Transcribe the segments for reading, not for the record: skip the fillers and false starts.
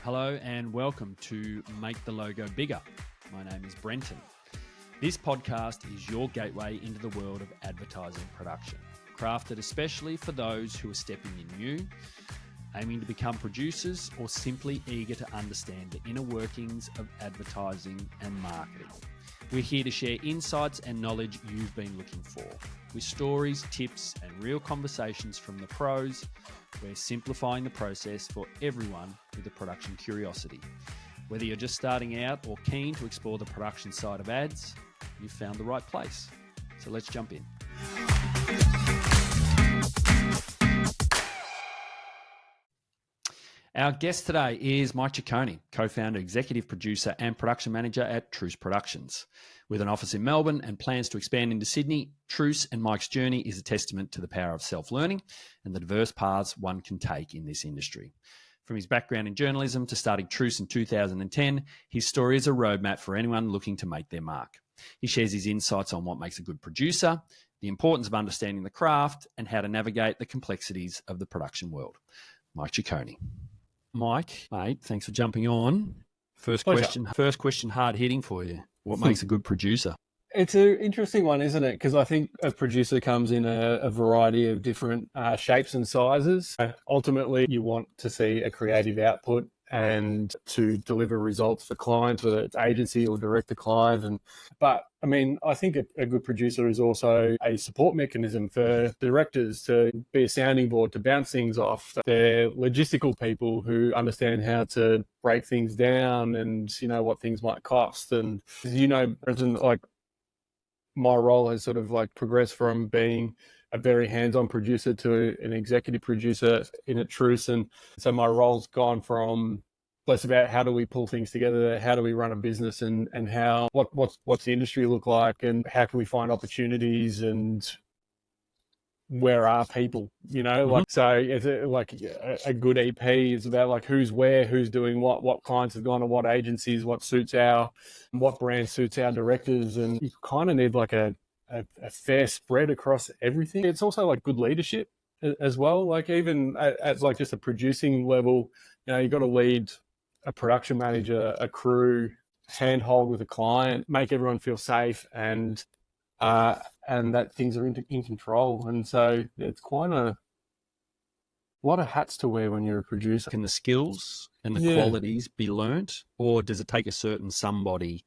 Hello and welcome to Make the Logo Bigger. My name is Brenton. This podcast is your gateway into the world of advertising production, crafted especially for those who are stepping in new, aiming to become producers, or simply eager to understand the inner workings of advertising and marketing. We're here to share insights and knowledge you've been looking for. With stories, tips, and real conversations from the pros, we're simplifying the process for everyone with a production curiosity. Whether you're just starting out or keen to explore the production side of ads, you've found the right place. So let's jump in. Our guest today is Mike Ciccone, co-founder, executive producer, and production manager at Truce Productions. With an office in Melbourne and plans to expand into Sydney, Truce and Mike's journey is a testament to the power of self-learning and the diverse paths one can take in this industry. From his background in journalism to starting Truce in 2010, his story is a roadmap for anyone looking to make their mark. He shares his insights on what makes a good producer, the importance of understanding the craft, and how to navigate the complexities of the production world. Mike Ciccone. Mike, mate, thanks for jumping on. First question, hard hitting for you. What makes a good producer? It's an interesting one, isn't it? Because I think a producer comes in a variety of different shapes and sizes. Ultimately, you want to see a creative output and to deliver results for clients, whether it's agency or direct to client. But I mean, I think a good producer is also a support mechanism for directors to be a sounding board, to bounce things off. They're logistical people who understand how to break things down and, you know, what things might cost. And, you know, like my role has sort of like progressed from being a very hands-on producer to an executive producer in a Truce. And so my role's gone from less about how do we pull things together, how do we run a business, and how what's the industry look like, and how can we find opportunities, and where are people, you know? Like, so it's a good EP is about like who's where, who's doing what clients have gone to what agencies, what brand suits our directors, and you kind of need like a fair spread across everything. It's also like good leadership as well. Like even at like just a producing level, you know, you got to lead a production manager, a crew, handhold with a client, make everyone feel safe, and that things are in control. And so it's quite a lot of hats to wear when you're a producer. Can the skills and the qualities be learnt, or does it take a certain somebody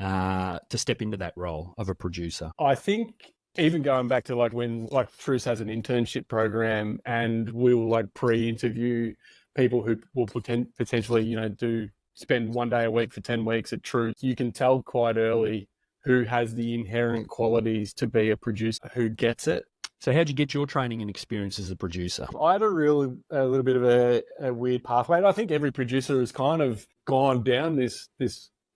to step into that role of a producer? I think even going back to like when like Truce has an internship program, and we'll like pre-interview people who will potentially, you know, spend one day a week for 10 weeks at Truce. You can tell quite early who has the inherent qualities to be a producer, who gets it. So how'd you get your training and experience as a producer? I had a little bit of a weird pathway. And I think every producer has kind of gone down this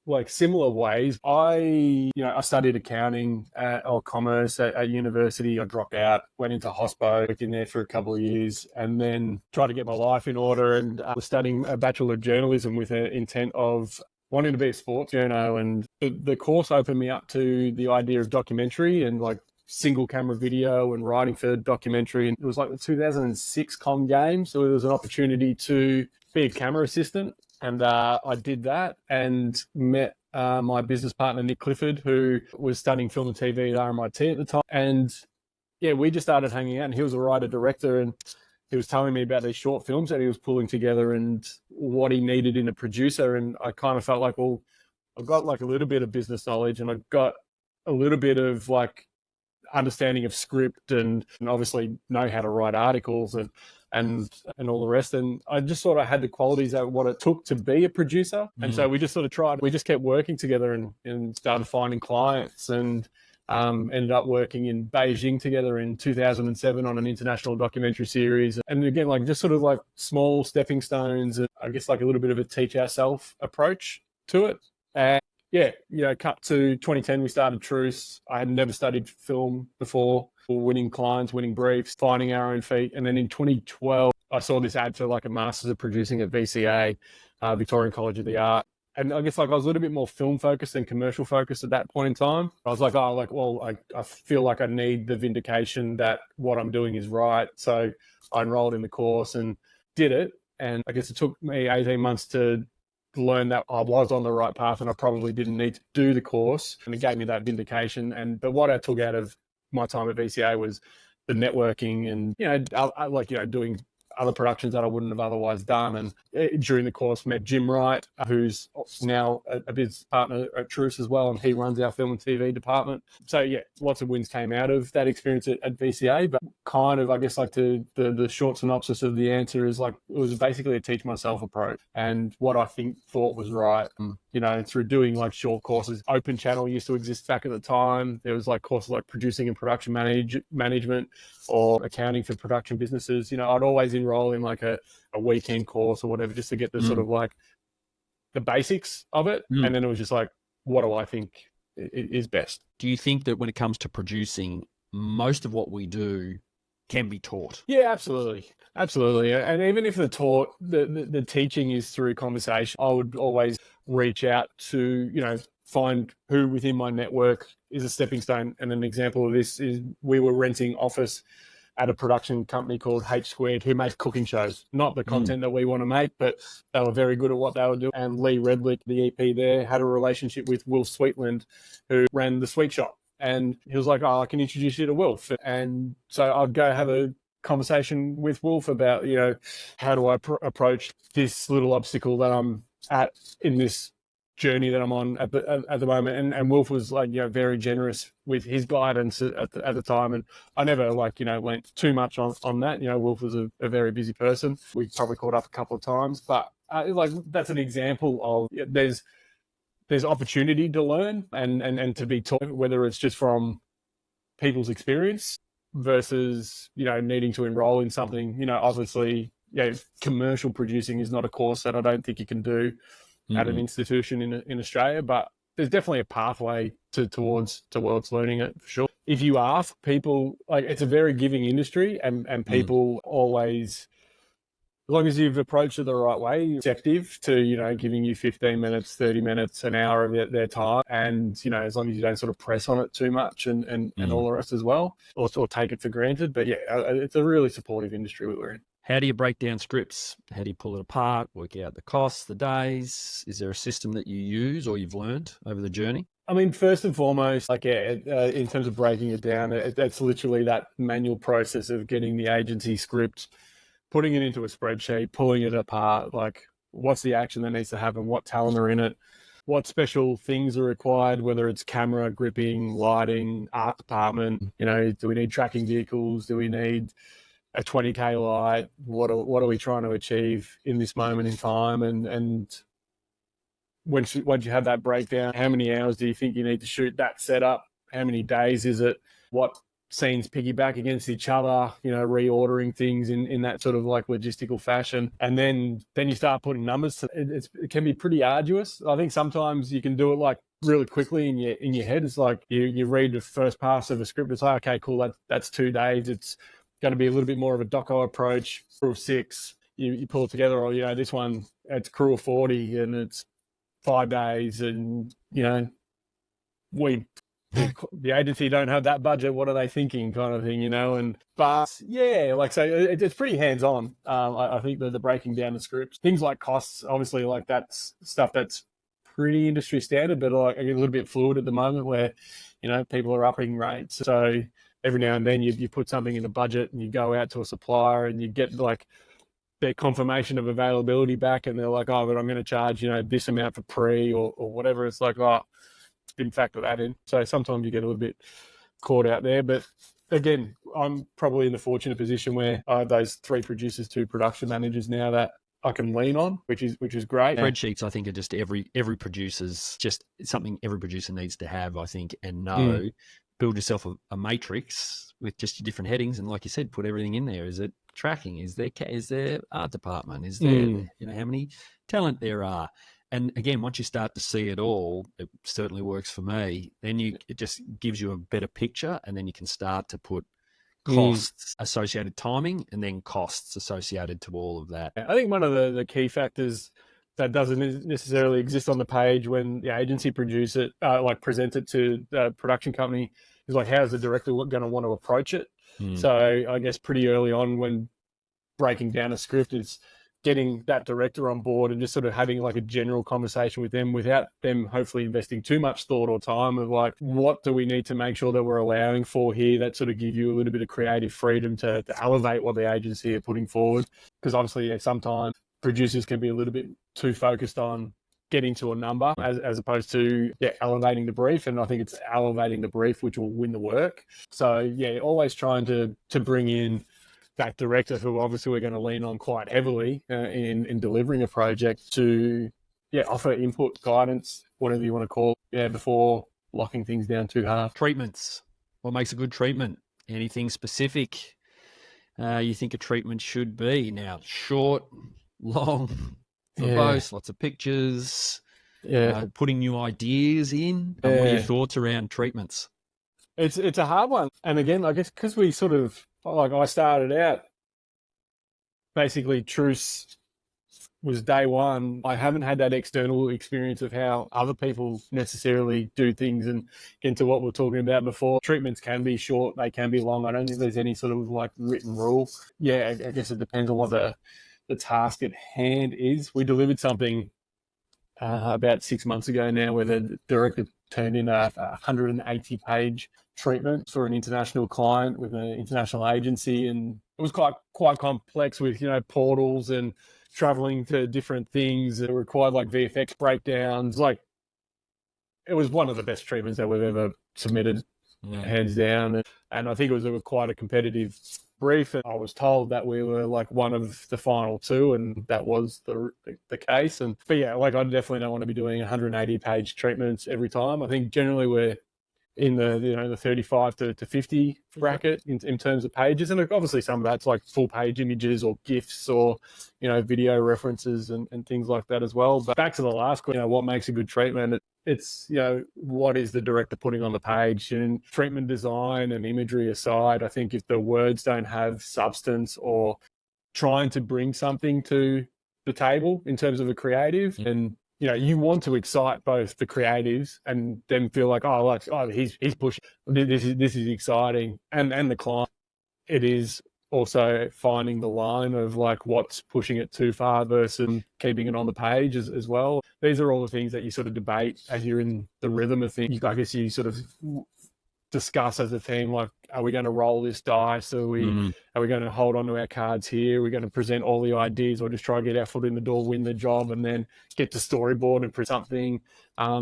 like similar ways. I studied accounting or commerce at university. I dropped out, went into hospo, worked in there for a couple of years, and then tried to get my life in order, and was studying a Bachelor of Journalism with an intent of wanting to be a sports journo. And the course opened me up to the idea of documentary and like single camera video and writing for documentary. And it was like the 2006 Com Games. So there was an opportunity to be a camera assistant. And I did that and met my business partner, Nick Clifford, who was studying film and TV at RMIT at the time. And yeah, we just started hanging out, and he was a writer-director, and he was telling me about these short films that he was pulling together and what he needed in a producer. And I kind of felt like, well, I've got like a little bit of business knowledge, and I've got a little bit of like understanding of script, and obviously know how to write articles and all the rest. And I just sort of had the qualities of what it took to be a producer. And so we just sort of we just kept working together and started finding clients, and ended up working in Beijing together in 2007 on an international documentary series. And again, like just sort of like small stepping stones, and I guess like a little bit of a teach ourselves approach to it. And yeah, you know, cut to 2010, we started Truce. I had never studied film before. Winning clients, winning briefs, finding our own feet. And then in 2012, I saw this ad for like a Masters of Producing at VCA, Victorian College of the Art. And I guess like I was a little bit more film focused than commercial focused at that point in time. I was like, I feel like I need the vindication that what I'm doing is right. So I enrolled in the course and did it. And I guess it took me 18 months to learn that I was on the right path and I probably didn't need to do the course. And it gave me that vindication. But what I took out of my time at VCA was the networking and, doing other productions that I wouldn't have otherwise done. And during the course, met Jim Wright, who's now a business partner at Truce as well, and he runs our film and TV department. So yeah, lots of wins came out of that experience at VCA. But kind of, I guess, like the short synopsis of the answer is like it was basically a teach myself approach, and what I thought was right. Through doing like short courses. Open Channel used to exist back at the time. There was like courses like producing and production management or accounting for production businesses. I'd always enroll in like a weekend course or whatever just to get the sort of like the basics of it. And then it was just like, what do I think is best? Do you think that when it comes to producing, most of what we do can be taught? Yeah, absolutely. Absolutely. And even if the teaching is through conversation, I would always reach out to, find who within my network is a stepping stone. And an example of this is we were renting office at a production company called H2, who makes cooking shows. Not the content that we want to make, but they were very good at what they were doing. And Lee Redlick, the EP there, had a relationship with Wolf Sweetland, who ran the sweet shop. And he was like, I can introduce you to Wolf. And so I'd go have a conversation with Wolf about, how do I approach this little obstacle that I'm at in this journey that I'm on at the moment. And Wolf was like, very generous with his guidance at the time. And I never went too much on that. Wolf was a very busy person. We probably caught up a couple of times, but that's an example of there's opportunity to learn and to be taught, whether it's just from people's experience versus, needing to enroll in something. Obviously, commercial producing is not a course that I don't think you can do at an institution in Australia, but there's definitely a pathway towards learning it for sure. If you ask people, it's a very giving industry and people always, as long as you've approached it the right way, receptive to, giving you 15 minutes, 30 minutes, an hour of their time. And, as long as you don't sort of press on it too much and all the rest as well, or take it for granted. But yeah, it's a really supportive industry we're in. How do you break down scripts? How do you pull it apart, work out the costs, the days? Is there a system that you use or you've learned over the journey? I mean, first and foremost, in terms of breaking it down, it's literally that manual process of getting the agency script, putting it into a spreadsheet, pulling it apart, like what's the action that needs to happen, what talent are in it, what special things are required, whether it's camera, gripping, lighting, art department, do we need tracking vehicles? Do we need a 20K light? What are we trying to achieve in this moment in time? And once you have that breakdown, how many hours do you think you need to shoot that setup? How many days is it? What scenes piggyback against each other, reordering things in that sort of like logistical fashion. And then you start putting numbers to it. It can be pretty arduous. I think sometimes you can do it like really quickly in your head. It's like you read the first pass of a script. It's like, okay, cool. That's 2 days. It's going to be a little bit more of a doco approach. Crew of 6, you pull it together, or, this one, it's crew of 40 and it's 5 days and, the agency don't have that budget. What are they thinking, kind of thing, but yeah, so it's pretty hands-on. I think the breaking down the scripts, things like costs, obviously, like that's stuff that's pretty industry standard, but like a little bit fluid at the moment where, people are upping rates. So every now and then you put something in a budget and you go out to a supplier and you get like their confirmation of availability back and they're like, oh, but I'm going to charge, this amount for pre or whatever. It's like, oh, didn't factor that in. So sometimes you get a little bit caught out there. But again, I'm probably in the fortunate position where I have those 3 producers, 2 production managers now that I can lean on, which is great. Spreadsheets, I think, are just every producer's just something every producer needs to have, I think, and know. Build yourself a matrix with just your different headings, and like you said, put everything in there. Is it tracking? Is there art department? Is there how many talent there are? And again, once you start to see it all, it certainly works for me. Then it just gives you a better picture, and then you can start to put costs associated timing and then costs associated to all of that. I think one of the key factors that doesn't necessarily exist on the page when the agency presents it to the production company is like, how's the director going to want to approach it? So I guess pretty early on when breaking down a script is getting that director on board and just sort of having like a general conversation with them without them hopefully investing too much thought or time of like, what do we need to make sure that we're allowing for here that sort of give you a little bit of creative freedom to elevate what the agency are putting forward. Because obviously sometimes producers can be a little bit too focused on getting to a number as opposed to elevating the brief. And I think it's elevating the brief which will win the work. So yeah, always trying to bring in that director who obviously we're going to lean on quite heavily in delivering a project to offer input, guidance, whatever you want to call it, before locking things down too hard. Treatments. What makes a good treatment? Anything specific you think a treatment should be? Now, short, long, verbose, lots of pictures, putting new ideas in. What are your thoughts around treatments? It's a hard one. And again, I guess because we sort of, like I started out, basically Truce was day one. I haven't had that external experience of how other people necessarily do things, and into what we are talking about before. Treatments can be short, they can be long. I don't think there's any sort of like written rule. I guess it depends on what the task at hand is. We delivered something about 6 months ago now where the director turned in a 180-page treatment for an international client with an international agency, and it was quite complex with portals and traveling to different things. It required like VFX breakdowns. Like, it was one of the best treatments that we've ever submitted, hands down. And I think it was quite a competitive brief, and I was told that we were like one of the final two, and that was the case. But yeah, like I definitely don't want to be doing 180-page treatments every time. I think generally we're in the 35 to 50 bracket in terms of pages, and obviously some of that's like full page images or GIFs or video references and things like that as well. But back to the last question, what makes a good treatment? It's what is the director putting on the page? And treatment design and imagery aside, I think if the words don't have substance or trying to bring something to the table in terms of a creative, and you want to excite both the creatives and them feel like, he's pushing, this is exciting, and the client. It is also finding the line of like what's pushing it too far versus keeping it on the page as well. These are all the things that you sort of debate as you're in the rhythm of things. I guess you sort of discuss as a team, like, are we going to roll this dice? Are we going to hold on to our cards here? Are we going to present all the ideas, or just try to get our foot in the door, win the job, and then get to storyboard and present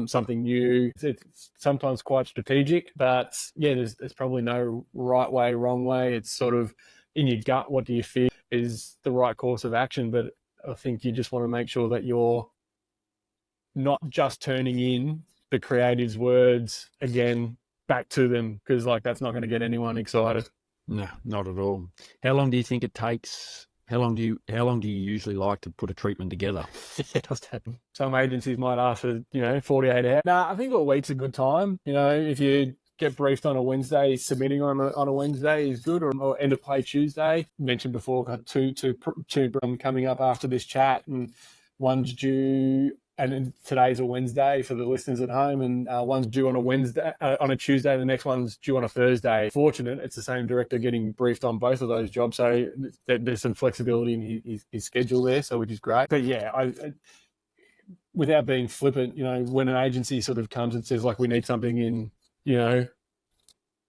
something new? It's sometimes quite strategic, but there's probably no right way, wrong way. It's sort of in your gut, what do you feel is the right course of action? But I think you just want to make sure that you're not just turning in the creative's words again back to them, because like that's not going to get anyone excited. No, not at all. How long do you think it takes? How long do you usually like to put a treatment together? It does happen. Some agencies might ask for 48 hours. I think a week's a good time. If you get briefed on a Wednesday, submitting on a Wednesday is good, or end of play Tuesday. Mentioned before, got two coming up after this chat, and one's due. And then today's a Wednesday for the listeners at home, and one's due on a Wednesday, on a Tuesday. The next one's due on a Thursday. Fortunate, it's the same director getting briefed on both of those jobs, so there's some flexibility in his schedule there, so which is great. But yeah, I without being flippant, when an agency sort of comes and says like we need something in,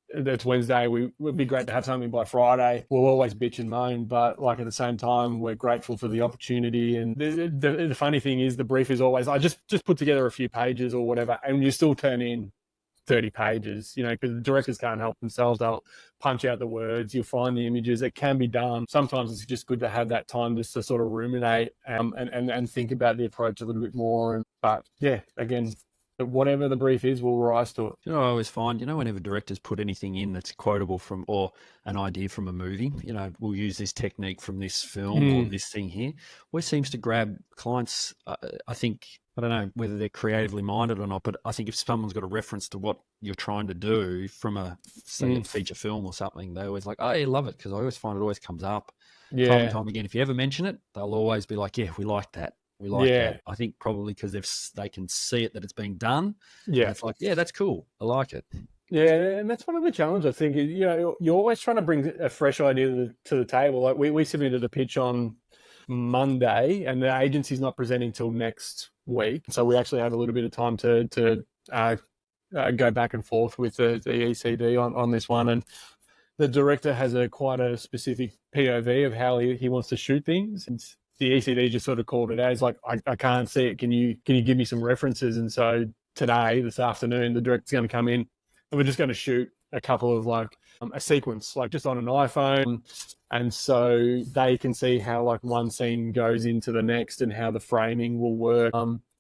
it's Wednesday, would be great to have something by Friday. We'll always bitch and moan, but like at the same time, we're grateful for the opportunity. And the funny thing is, the brief is always, I just put together a few pages or whatever, and you still turn in 30 pages, because the directors can't help themselves. They'll punch out the words, you'll find the images. It can be done. Sometimes it's just good to have that time just to sort of ruminate and think about the approach a little bit more. But yeah, again, whatever the brief is, we'll rise to it. I always find, whenever directors put anything in that's quotable from, or an idea from a movie, we'll use this technique from this film or this thing here, always seems to grab clients. I think, I don't know whether they're creatively minded or not, but I think if someone's got a reference to what you're trying to do from a feature film or something, they always like, I love it, because I always find it always comes up time and time again. If you ever mention it, they'll always be like, yeah, we like that. We like that. I think probably because they can see it that it's being done. Yeah, it's like, yeah, that's cool. I like it. Yeah, and that's one of the challenges, I think. You're always trying to bring a fresh idea to the table. Like we submitted a pitch on Monday, and the agency's not presenting till next week. So we actually have a little bit of time to go back and forth with the ECD on this one. And the director has quite a specific POV of how he wants to shoot things. And the ECD just sort of called it out. It's like, I can't see it. Can you give me some references? And so this afternoon, the director's going to come in and we're just going to shoot a couple of a sequence, just on an iPhone. And so they can see how one scene goes into the next and how the framing will work.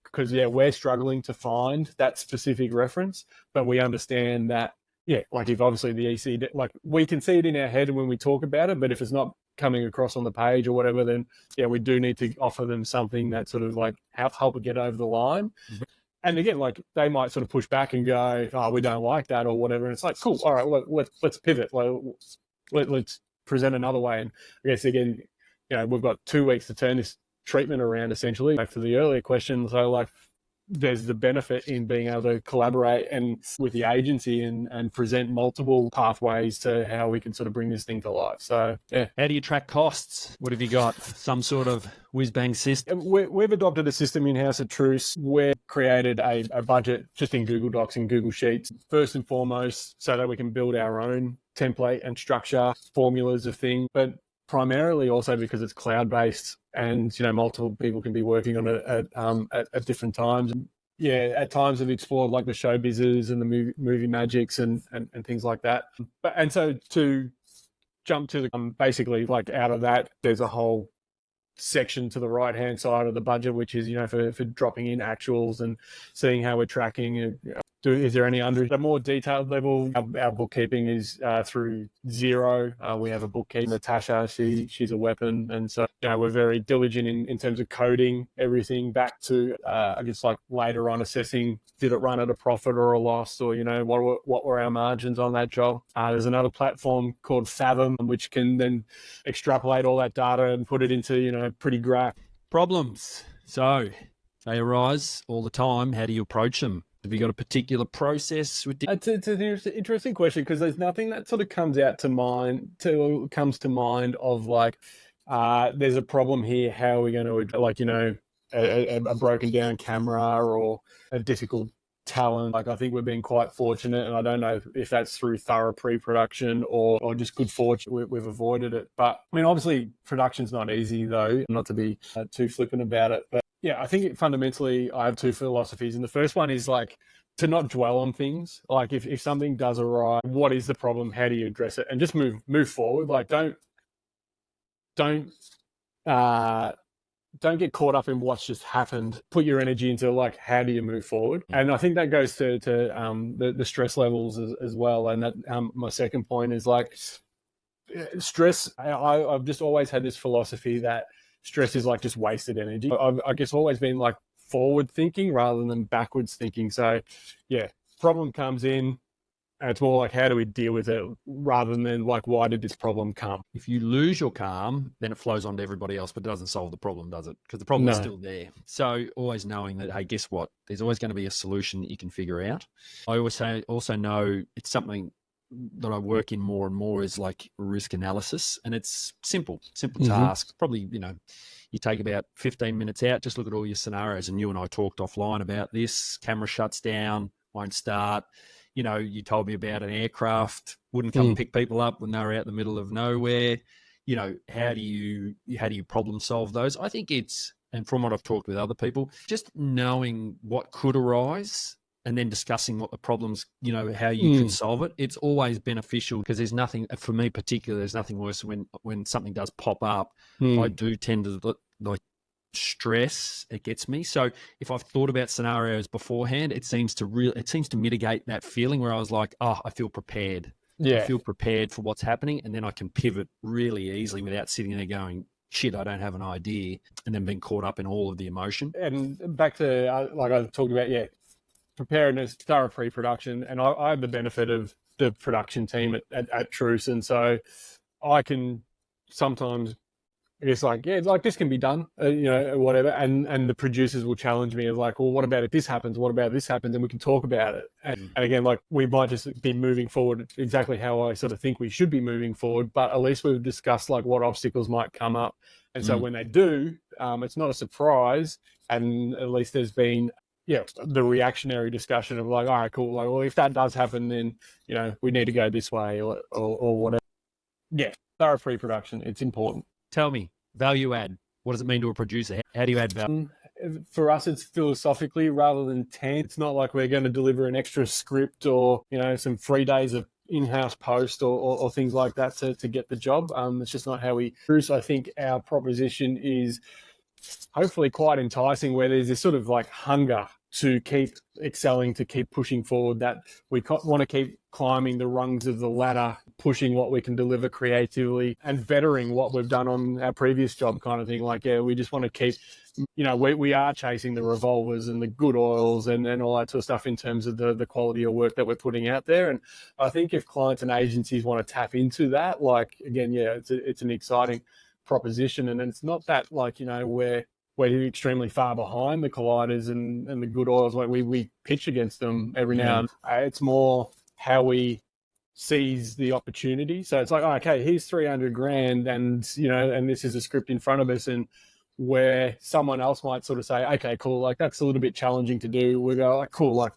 Because we're struggling to find that specific reference, but we understand that, if obviously the ECD, we can see it in our head when we talk about it, but if it's not coming across on the page or whatever, then we do need to offer them something that sort of help it get over the line. Mm-hmm. And again, they might sort of push back and go, "Oh, we don't like that," or whatever. And it's like, cool, all right, let's pivot. Let's present another way. And I guess again, we've got 2 weeks to turn this treatment around, essentially. Back to the earlier question, so there's the benefit in being able to collaborate and with the agency and present multiple pathways to how we can sort of bring this thing to life. So, yeah. How do you track costs? What have you got? Some sort of whiz-bang system? We've adopted a system in-house at Truce. We've created a budget just in Google Docs and Google Sheets, first and foremost, so that we can build our own template and structure, formulas of things, but primarily also because it's cloud-based and, multiple people can be working on it at different times. At times we've explored the show business and the movie magics and things like that. And so to jump to basically out of that, there's a whole section to the right-hand side of the budget, which is, for dropping in actuals and seeing how we're tracking. Is there any under a more detailed level? Our bookkeeping is through Xero. We have a bookkeeper, Natasha. She's a weapon. And so, we're very diligent in terms of coding everything back to, later on assessing, did it run at a profit or a loss, or, what were our margins on that job? There's another platform called Fathom, which can then extrapolate all that data and put it into, pretty graph. Problems. So they arise all the time. How do you approach them? Have you got a particular process? It's an interesting question, because there's nothing that sort of comes to mind of there's a problem here. How are we going to, a broken down camera or a difficult talent? I think we've been quite fortunate, and I don't know if that's through thorough pre-production or just good fortune. We've avoided it. But I mean, obviously production's not easy though, not to be too flippant about it. But I think fundamentally I have two philosophies. And the first one is to not dwell on things. If something does awry, what is the problem? How do you address it? And just move forward. Don't get caught up in what's just happened. Put your energy into how do you move forward? And I think that goes to the stress levels as well. And that my second point is stress. I've just always had this philosophy that stress is just wasted energy. I guess always been forward thinking rather than backwards thinking. So problem comes in, and it's more how do we deal with it rather than why did this problem come? If you lose your calm, then it flows on to everybody else, but it doesn't solve the problem, does it? Because the problem is still there. So always knowing that, hey, guess what? There's always going to be a solution that you can figure out. I also know it's something that I work in more and more is risk analysis, and it's simple tasks. Probably, you take about 15 minutes out, just look at all your scenarios. And you and I talked offline about this. Camera shuts down, won't start. You told me about an aircraft wouldn't come pick people up when they were out in the middle of nowhere. How do you problem solve those? I think and from what I've talked with other people, just knowing what could arise and then discussing what the problems, how you can solve it. It's always beneficial, because there's nothing, for me particularly, there's nothing worse when something does pop up. I do tend to stress, it gets me. So if I've thought about scenarios beforehand, it seems to mitigate that feeling where I was I feel prepared. I feel prepared for what's happening, and then I can pivot really easily without sitting there going, shit, I don't have an idea, and then being caught up in all of the emotion. And back to I talked about preparedness, thorough pre-production, and I have the benefit of the production team at Truce, and so I can sometimes it's this can be done, whatever, and the producers will challenge me of well, what about if this happens? What about this happens? And we can talk about it. And again, we might just be moving forward exactly how I sort of think we should be moving forward, but at least we've discussed what obstacles might come up, And so when they do, it's not a surprise. And at least there's been, the reactionary discussion of like, all right, cool. Like, well, if that does happen, then, we need to go this way or whatever. Yeah, thorough pre-production. It's important. Tell me, value add. What does it mean to a producer? How do you add value? For us, it's philosophically rather than 10. It's not like we're going to deliver an extra script or, some 3 days of in-house post or things like that to get the job. It's just not how we produce. I think our proposition is hopefully quite enticing, where there's this sort of like hunger to keep excelling, to keep pushing forward, that we want to keep climbing the rungs of the ladder, pushing what we can deliver creatively and bettering what we've done on our previous job kind of thing. Like, we just want to keep, we are chasing the revolvers and the good oils and all that sort of stuff in terms of the quality of work that we're putting out there. And I think if clients and agencies want to tap into that, like, again, it's an exciting proposition. And it's not that like, we're extremely far behind the colliders and the good oils. Like we pitch against them every now and then. It's more how we seize the opportunity. So it's like, oh, okay, here's 300 grand and, and this is a script in front of us, and where someone else might sort of say, okay, cool, like that's a little bit challenging to do. We go like, cool, like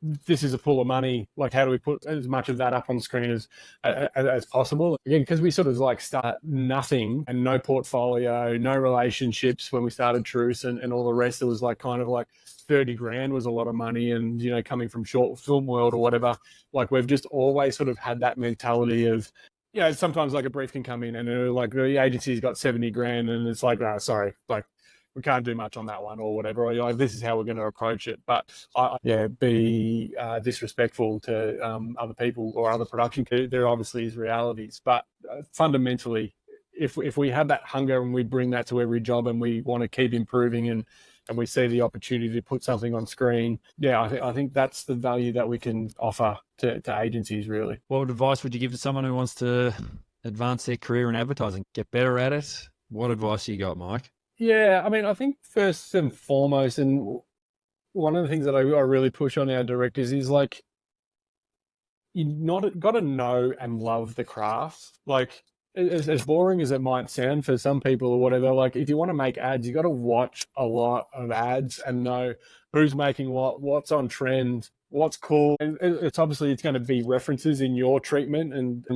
this is a pool of money. Like, how do we put as much of that up on screen as possible? Again, because we sort of like start nothing and no portfolio, no relationships when we started Truce and all the rest. It was like kind of like 30 grand was a lot of money. And, coming from short film world or whatever, like we've just always sort of had that mentality of, sometimes like a brief can come in and like the agency's got 70 grand and it's like, oh, sorry, like, we can't do much on that one or whatever. Or like, this is how we're going to approach it. But be disrespectful to other people or other production. There obviously is realities, but fundamentally, if we have that hunger and we bring that to every job and we want to keep improving and we see the opportunity to put something on screen, I think that's the value that we can offer to agencies, really. What advice would you give to someone who wants to advance their career in advertising, get better at it? What advice you got, Mike? Yeah, I mean, I think first and foremost, and one of the things that I really push on our directors is like, got to know and love the craft. Like, as boring as it might sound for some people or whatever, like if you want to make ads, you got to watch a lot of ads and know who's making what's on trend, what's cool. And it's going to be references in your treatment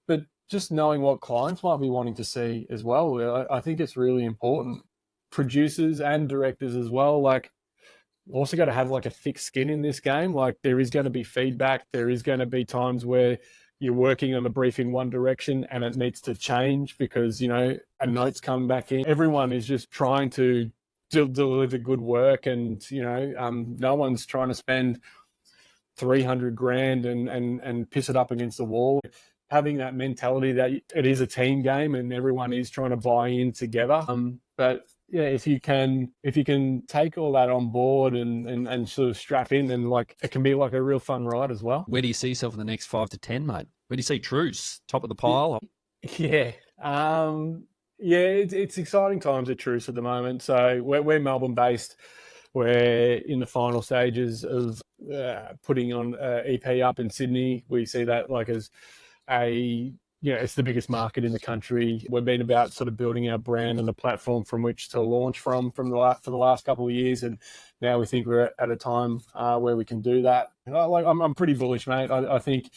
but just knowing what clients might be wanting to see as well. I think it's really important. Producers and directors as well, like, also got to have like a thick skin in this game. Like, there is going to be feedback. There is going to be times where you're working on a brief in one direction and it needs to change because, a note's come back in. Everyone is just trying to deliver good work, and, no one's trying to spend 300 grand and piss it up against the wall. Having that mentality that it is a team game and everyone is trying to buy in together. But yeah, if you can take all that on board and sort of strap in, then like it can be like a real fun ride as well. Where do you see yourself in the next 5 to 10, mate? Where do you see Truce? Top of the pile? Yeah. It's exciting times at Truce at the moment. So we're Melbourne based. We're in the final stages of putting on EP up in Sydney. We see that like as it's the biggest market in the country. We've been about sort of building our brand and a platform from which to launch for the last couple of years, and now we think we're at a time where we can do that. I'm pretty bullish, mate. I think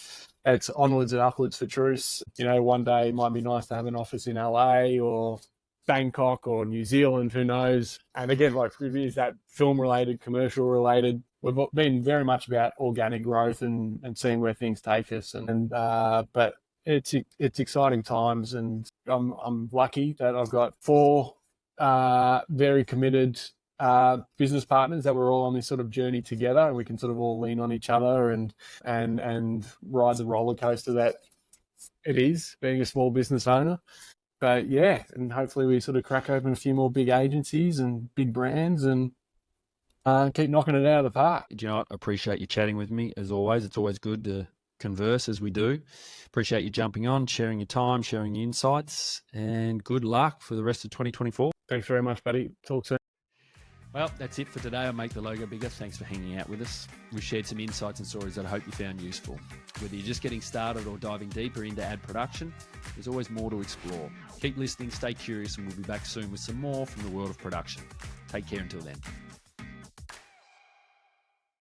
it's onwards and upwards for Truce. One day it might be nice to have an office in LA or Bangkok or New Zealand, who knows? And again, like, is that film related, commercial related? We've been very much about organic growth and seeing where things take us. But it's exciting times, and I'm lucky that I've got 4 very committed business partners that we're all on this sort of journey together, and we can sort of all lean on each other and ride the roller coaster that it is being a small business owner. But yeah, and hopefully we sort of crack open a few more big agencies and big brands and keep knocking it out of the park. Do you know what? I appreciate you chatting with me as always. It's always good to converse as we do. Appreciate you jumping on, sharing your time, sharing your insights, and good luck for the rest of 2024. Thanks very much, buddy. Talk soon. Well, that's it for today on Make the Logo Bigger. Thanks for hanging out with us. We've shared some insights and stories that I hope you found useful. Whether you're just getting started or diving deeper into ad production, there's always more to explore. Keep listening, stay curious, and we'll be back soon with some more from the world of production. Take care until then.